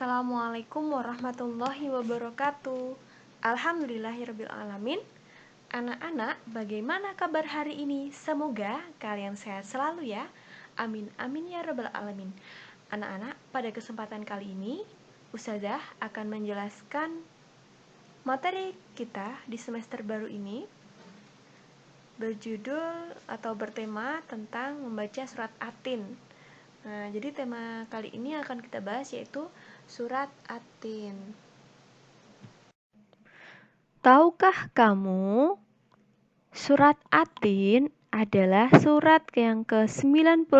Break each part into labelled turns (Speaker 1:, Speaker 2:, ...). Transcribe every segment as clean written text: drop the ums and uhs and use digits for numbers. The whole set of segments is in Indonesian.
Speaker 1: Assalamualaikum warahmatullahi wabarakatuh. Alhamdulillahirrabbilalamin. Anak-anak, bagaimana kabar hari ini? Semoga kalian sehat selalu ya. Amin amin ya rabbal alamin. Anak-anak, pada kesempatan kali ini Ustazah akan menjelaskan materi kita di semester baru ini berjudul atau bertema tentang membaca surat At-Tin. Nah, jadi tema kali ini akan kita bahas yaitu surat At-Tin. Tahukah kamu, surat At-Tin adalah surat yang ke-95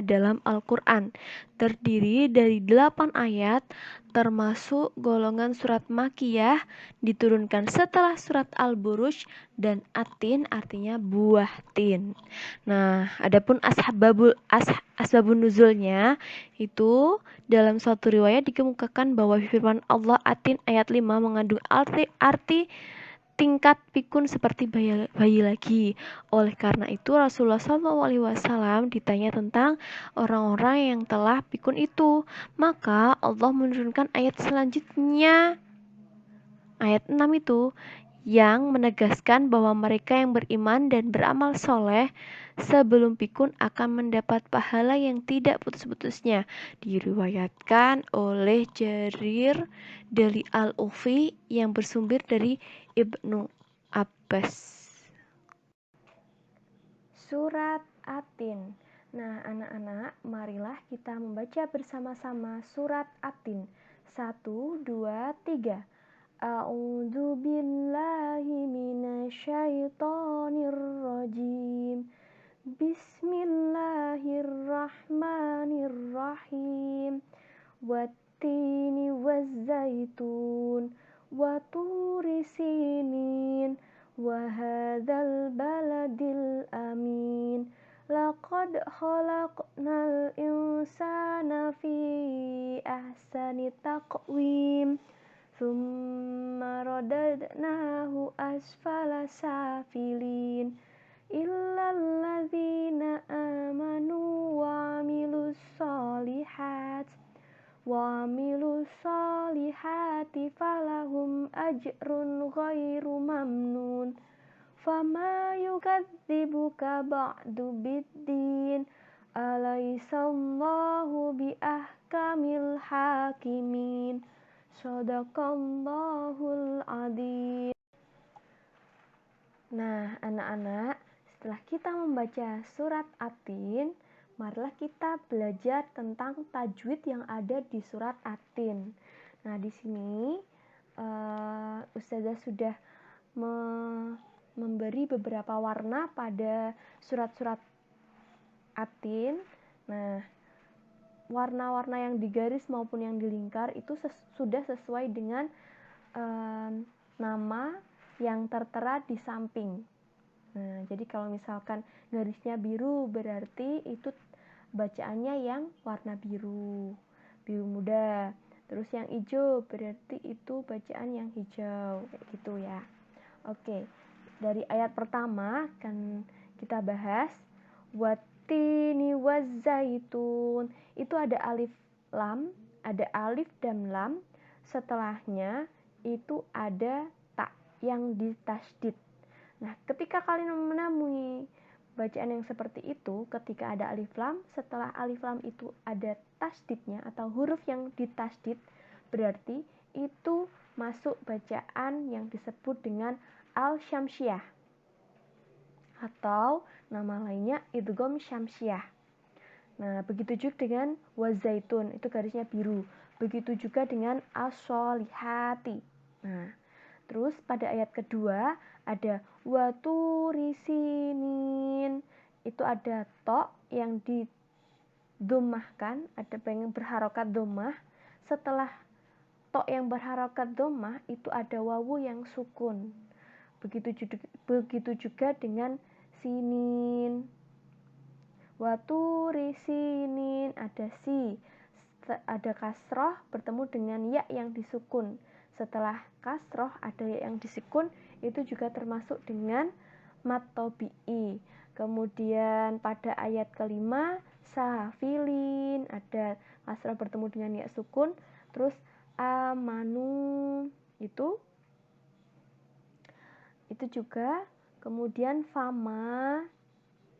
Speaker 1: dalam Al-Quran. Terdiri dari 8 ayat, termasuk golongan surat Makkiyah, diturunkan setelah surat Al-Buruj, dan At-Tin artinya buah tin. Nah, adapun asbabun nuzulnya itu dalam suatu riwayat dikemukakan bahwa firman Allah At-Tin ayat 5 mengandung arti tingkat pikun seperti bayi lagi. Oleh karena itu Rasulullah SAW ditanya tentang orang-orang yang telah pikun itu. Maka Allah menurunkan ayat selanjutnya, ayat 6 itu, yang menegaskan bahwa mereka yang beriman dan beramal soleh sebelum pikun akan mendapat pahala yang tidak putus-putusnya. Diriwayatkan oleh Jarir dari Al-Ufi yang bersumber dari Ibnu Abbas. Surat At-Tin. Nah, anak-anak, marilah kita membaca bersama-sama surat At-Tin. 1, 2, 3. A'udzu billahi minasyaitonir rajim. Bismillahirrahmanirrahim. Wattini wazzaitun wa turi sinin wa hadzal baladil amin. Laqad khalaqnal insana fi ahsani taqwim. Tsumma radadnahu asfala safilin illal ladzina amanu wa amilus solihati falahum ajrun ghairu mamnun. Fama yukadzibuka ba'du biddin. Alaisallahu biahkamil hakimin. Shadaqallahul adzim. Nah, anak-anak, setelah kita membaca surat At-Tin, marilah kita belajar tentang tajwid yang ada di surat At-Tin. Nah, di sini Ustazah sudah memberi beberapa warna pada surat-surat At-Tin. Nah, warna-warna yang digaris maupun yang dilingkar itu sudah sesuai dengan nama yang tertera di samping. Nah, jadi kalau misalkan garisnya biru berarti itu bacaannya yang warna biru muda. Terus yang hijau berarti itu bacaan yang hijau, kayak gitu ya. Oke, dari ayat pertama kan kita bahas wattini wazzaitun. Itu ada alif lam, ada alif dan lam. Setelahnya itu ada ta yang ditasydid. Nah, ketika kalian menemui bacaan yang seperti itu, ketika ada alif lam, setelah alif lam itu ada tasydidnya atau huruf yang ditasydid, berarti itu masuk bacaan yang disebut dengan al-syamsiyah atau nama lainnya idgham syamsiyah. Nah, begitu juga dengan wazaitun, itu garisnya biru. Begitu juga dengan as-solihati. Nah, terus pada ayat kedua ada waturi sinin. Itu ada to yang didomahkan, ada yang berharokat domah. Setelah to yang berharokat domah itu ada wawu yang sukun. Begitu juga dengan sinin. Waturi sinin ada si, ada kasroh bertemu dengan ya yang disukun. Setelah kasroh ada ya yang disukun, itu juga termasuk dengan mad tabi'i. Kemudian pada ayat kelima safilin ada kasroh bertemu dengan ya sukun. Terus amanu itu juga, kemudian fama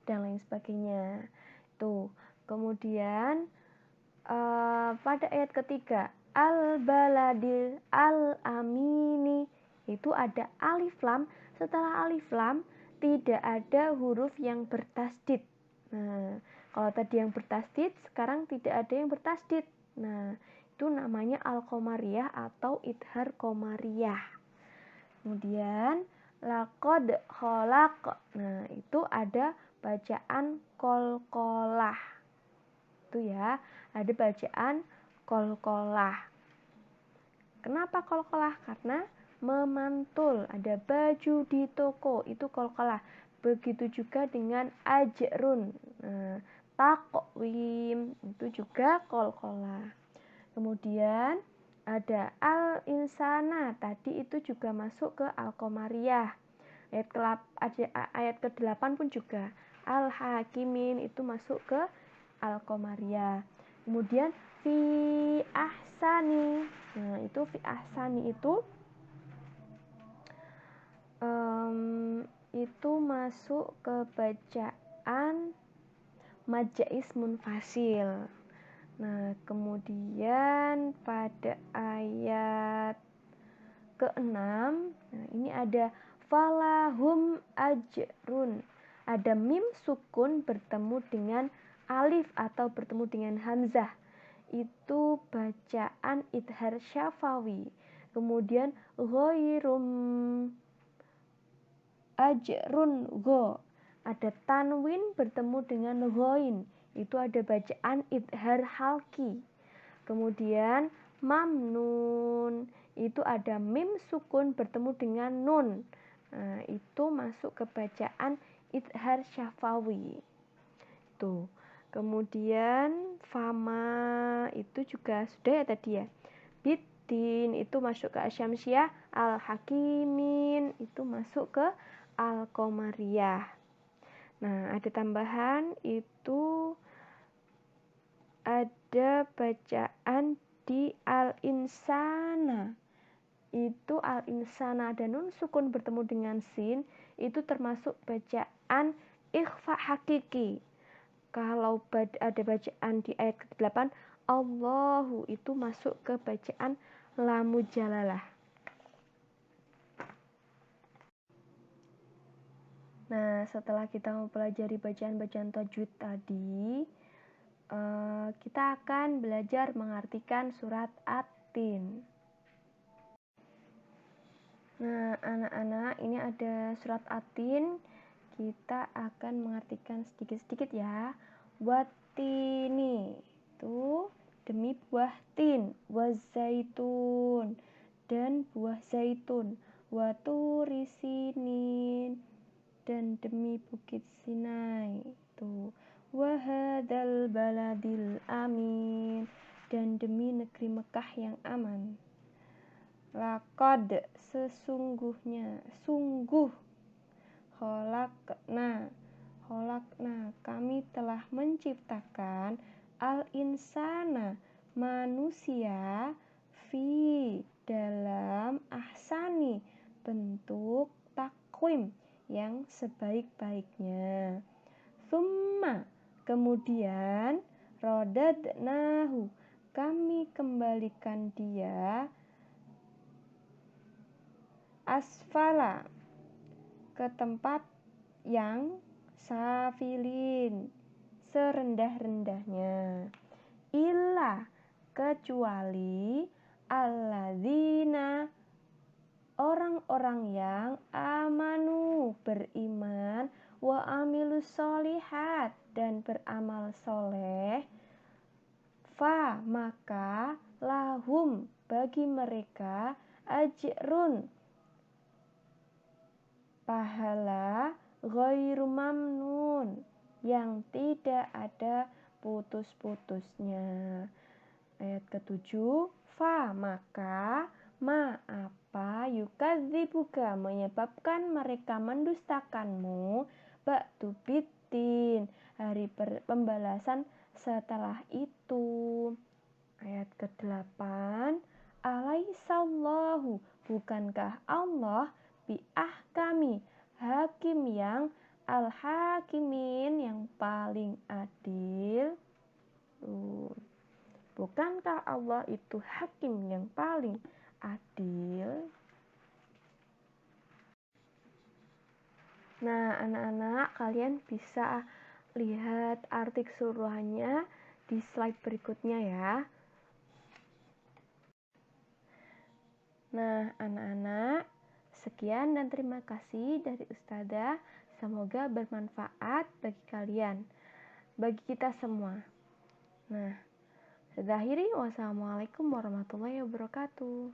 Speaker 1: dan lain sebagainya. Tuh. Kemudian pada ayat ketiga al-baladil al-amini itu ada alif lam. Setelah alif lam tidak ada huruf yang bertasdid. Nah, kalau tadi yang bertasdid, sekarang tidak ada yang bertasdid. Nah, itu namanya al-qomariyah atau idhar qomariyah. Kemudian laqad kholaq. Nah, itu ada bacaan kolkolah. Itu ya, ada bacaan kolkolah. Kenapa kolkolah? Karena memantul, ada baju di toko, itu kolkolah. Begitu juga dengan ajrun, takwim, itu juga kolkolah. Kemudian ada al-insana, tadi itu juga masuk ke al-qomariyah. Ayat ke-8 pun juga al-hakimin, itu masuk ke al-qomariyah. Kemudian fi ahsani, nah itu fi ahsani itu masuk ke bacaan majais munfasil. Nah, kemudian pada ayat ke-6, nah ini ada falahum ajrun. Ada mim sukun bertemu dengan alif atau bertemu dengan hamzah. Itu bacaan idhar syafawi. Kemudian ghairum ajrun go. Ada tanwin bertemu dengan ghain. Itu ada bacaan idhar halki. Kemudian mamnun, itu ada mim sukun bertemu dengan nun. Nah, itu masuk ke bacaan idhar syafawi. Tuh. Kemudian fama itu juga sudah ya tadi ya. Bitin itu masuk ke asyamsiyah, al-hakimin itu masuk ke al-qomariyah. Nah, ada tambahan itu ada bacaan di al-insana. Itu al-insana ada nun sukun bertemu dengan sin, itu termasuk bacaan ikhfa hakiki. Kalau ada bacaan di ayat ke-8 Allahu, itu masuk ke bacaan lamu jalalah. Nah, setelah kita mempelajari bacaan-bacaan tajwid tadi, kita akan belajar mengartikan surat At-Tin. Nah, anak-anak, ini ada surat At-Tin. Kita akan mengartikan sedikit-sedikit ya. Watini itu demi buah tin, wazaitun dan buah zaitun, waturisinin dan demi bukit Sinai. Itu wahadal baladil amin dan demi negeri Mekah yang aman. Laqad sesungguhnya, sungguh, kholakna kami telah menciptakan al-insana manusia fi dalam ahsani bentuk takwim yang sebaik-baiknya. Summa kemudian rodadnahu kami kembalikan dia asfala ke tempat yang safilin serendah-rendahnya, illa kecuali alladzina orang-orang yang amanu beriman wa amilus solihat dan beramal soleh, fa maka lahum bagi mereka ajrun pahala ghairu mamnun yang tidak ada putus-putusnya. Ayat ke-7, fa maka ma apa yukadzibuka menyebabkan mereka mendustakanmu ba'du biddin hari pembalasan setelah itu. Ayat ke-8, Alaihissallahu, bukankah Allah biahkami, hakim yang al-hakimin, yang paling adil. Bukankah Allah itu hakim yang paling adil? Nah, anak-anak, kalian bisa lihat arti keseluruhannya di slide berikutnya ya. Nah, anak-anak, sekian dan terima kasih dari Ustazah. Semoga bermanfaat bagi kalian, bagi kita semua. Nah, saya akhiri. Wassalamualaikum warahmatullahi wabarakatuh.